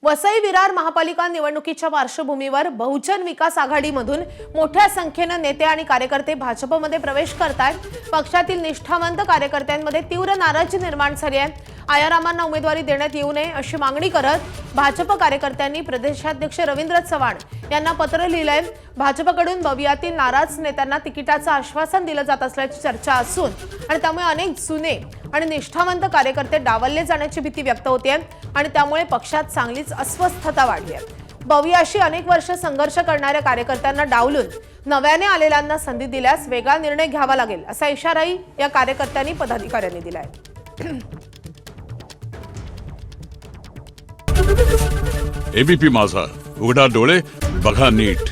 वसई विरार महापालिका निवडणुकीच्या पार्श्वभूमीवर बहुजन विकास आघाडीमधून मोठ्या संख्येने नेते आणि कार्यकर्ते भाजपमध्ये प्रवेश करतात। पक्षातील निष्ठावंत कार्यकर्त्यांमध्ये तीव्र नाराजी निर्माण झाली आहे। आयारामांना उमेदवारी देण्यात येऊ नये अशी मागणी करत भाजप कार्यकर्त्यांनी प्रदेशाध्यक्ष रवींद्र चव्हाण यांना पत्र लिहिलंय। भाजपकडून बवियातील नाराज नेत्यांना तिकिटाचं आश्वासन दिलं जात असल्याची चर्चा असून आणि त्यामुळे अनेक जुने आणि निष्ठावंत कार्यकर्ते डावलले जाण्याची भीती व्यक्त होते आणि त्यामुळे पक्षात चांगलीच अस्वस्थता वाढली आहे। बवियाशी अनेक वर्ष संघर्ष करणाऱ्या कार्यकर्त्यांना डावलून नव्याने आलेल्यांना संधी दिल्यास वेगळा निर्णय घ्यावा लागेल असा इशाराही या कार्यकर्त्यांनी पदाधिकाऱ्यांनी दिलाय। एबीपी माझा, उघडा डोळे बघा नीट।